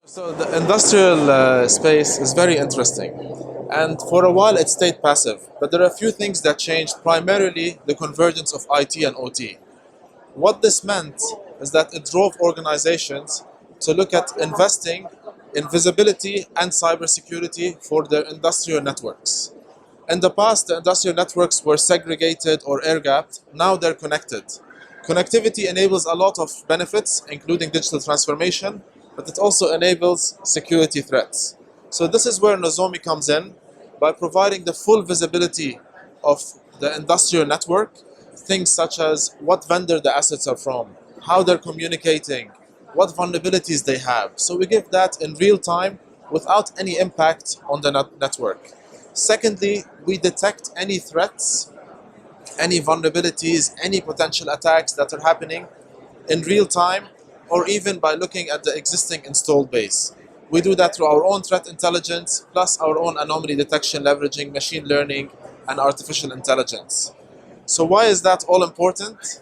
So the industrial space is very interesting, and for a while it stayed passive. But there are a few things that changed, primarily the convergence of IT and OT. What this meant is that it drove organizations to look at investing in visibility and cybersecurity for their industrial networks. In the past, the industrial networks were segregated or air-gapped. Now they're connected. Connectivity enables a lot of benefits, including digital transformation, but it also enables security threats. So this is where Nozomi comes in by providing the full visibility of the industrial network, things such as what vendor the assets are from, how they're communicating, what vulnerabilities they have. So we give that in real time without any impact on the network. Secondly, we detect any threats, any vulnerabilities, any potential attacks that are happening in real time, or even by looking at the existing installed base. We do that through our own threat intelligence, plus our own anomaly detection, leveraging machine learning and artificial intelligence. So why is that all important?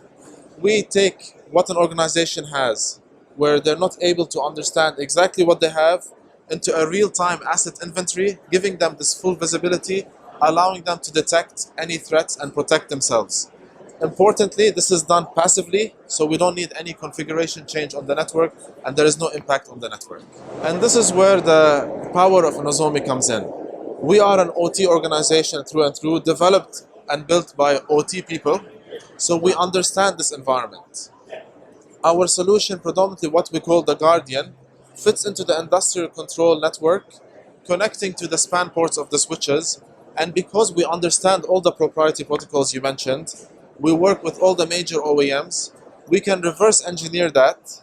We take what an organization has, where they're not able to understand exactly what they have, into a real-time asset inventory, giving them this full visibility, allowing them to detect any threats and protect themselves. Importantly, this is done passively, so we don't need any configuration change on the network, and there is no impact on the network. And this is where the power of Nozomi comes in. We are an OT organization through and through, developed and built by OT people, so we understand this environment. Our solution, predominantly what we call the Guardian, fits into the industrial control network, connecting to the span ports of the switches. And because we understand all the proprietary protocols you mentioned, we work with all the major OEMs. We can reverse engineer that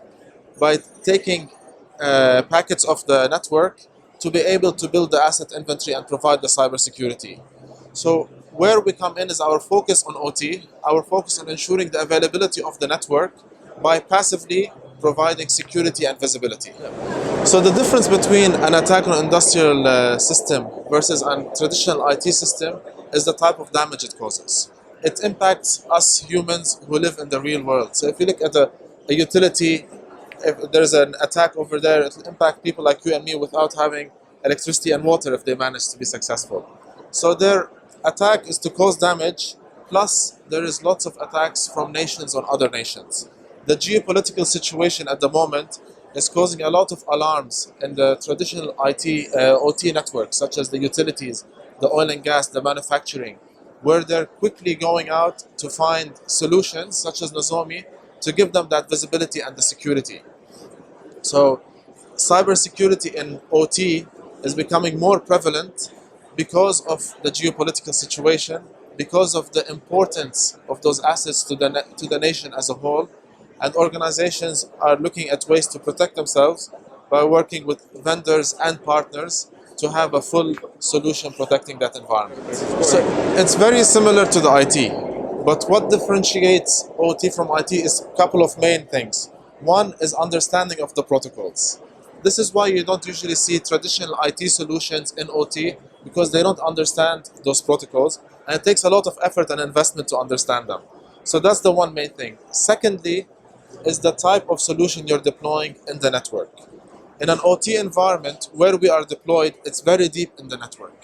by taking packets of the network to be able to build the asset inventory and provide the cybersecurity. So where we come in is our focus on OT, our focus on ensuring the availability of the network by passively providing security and visibility. So the difference between an attack on an industrial system versus a traditional IT system is the type of damage it causes. It impacts us humans who live in the real world. So if you look at a utility, if there's an attack over there, it will impact people like you and me without having electricity and water if they manage to be successful. So their attack is to cause damage, plus there is lots of attacks from nations on other nations. The geopolitical situation at the moment is causing a lot of alarms in the traditional OT networks, such as the utilities, the oil and gas, the manufacturing, where they're quickly going out to find solutions, such as Nozomi, to give them that visibility and the security. So cybersecurity in OT is becoming more prevalent because of the geopolitical situation, because of the importance of those assets to the nation as a whole. And organizations are looking at ways to protect themselves by working with vendors and partners to have a full solution protecting that environment. So it's very similar to the IT, but what differentiates OT from IT is a couple of main things. One is understanding of the protocols. This is why you don't usually see traditional IT solutions in OT, because they don't understand those protocols, and it takes a lot of effort and investment to understand them. So that's the one main thing. Secondly, is the type of solution you're deploying in the network. In an OT environment where we are deployed, it's very deep in the network.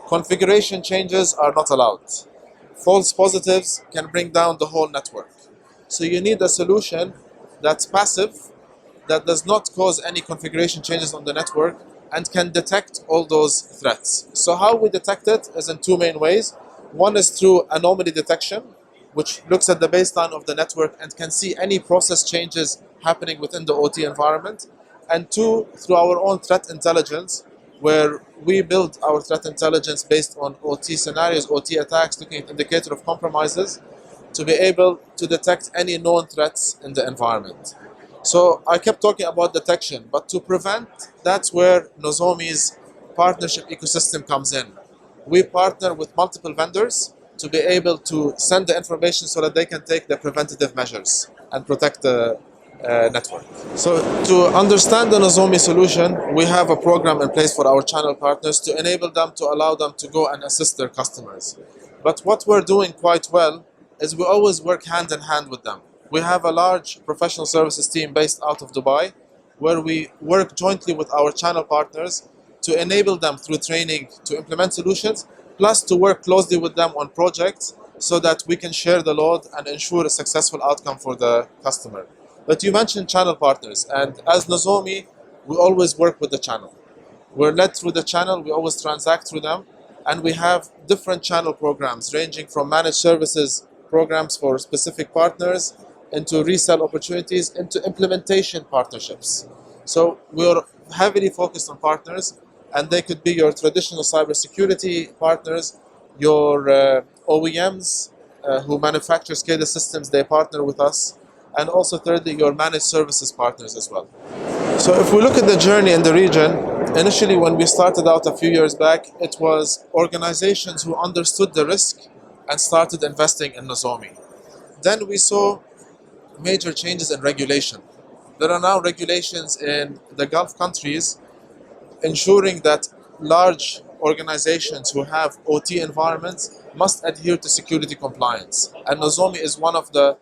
Configuration changes are not allowed. False positives can bring down the whole network. So you need a solution that's passive, that does not cause any configuration changes on the network, and can detect all those threats. So how we detect it is in two main ways. One is through anomaly detection, which looks at the baseline of the network and can see any process changes happening within the OT environment. And two, through our own threat intelligence, where we build our threat intelligence based on OT scenarios, OT attacks, looking at indicator of compromises, to be able to detect any known threats in the environment. So I kept talking about detection, but to prevent, that's where Nozomi's partnership ecosystem comes in. We partner with multiple vendors to be able to send the information so that they can take the preventative measures and protect the network. So to understand the Nozomi solution, we have a program in place for our channel partners to enable them, to allow them to go and assist their customers. But what we're doing quite well is we always work hand in hand with them. We have a large professional services team based out of Dubai, where we work jointly with our channel partners to enable them through training to implement solutions, plus to work closely with them on projects so that we can share the load and ensure a successful outcome for the customer. But you mentioned channel partners, and as Nozomi, we always work with the channel. We're led through the channel, we always transact through them, and we have different channel programs ranging from managed services programs for specific partners into resale opportunities into implementation partnerships. So we're heavily focused on partners, and they could be your traditional cybersecurity partners, your OEMs who manufacture SCADA systems, they partner with us, and also thirdly, your managed services partners as well. So if we look at the journey in the region, initially when we started out a few years back, it was organizations who understood the risk and started investing in Nozomi. Then we saw major changes in regulation. There are now regulations in the Gulf countries ensuring that large organizations who have OT environments must adhere to security compliance. And Nozomi is one of the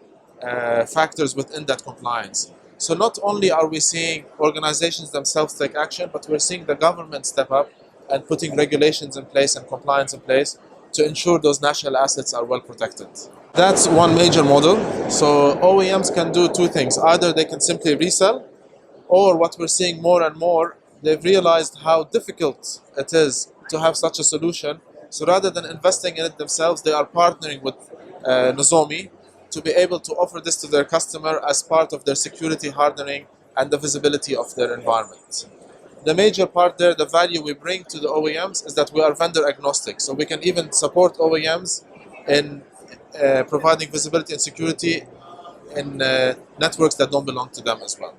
factors within that compliance. So not only are we seeing organizations themselves take action, but we're seeing the government step up and putting regulations in place and compliance in place to ensure those national assets are well protected. That's one major model. So OEMs can do two things. Either they can simply resell, or what we're seeing more and more, they've realized how difficult it is to have such a solution. So rather than investing in it themselves, they are partnering with Nozomi to be able to offer this to their customer as part of their security hardening and the visibility of their environment. The major part there, the value we bring to the OEMs, is that we are vendor agnostic. So we can even support OEMs in providing visibility and security in networks that don't belong to them as well.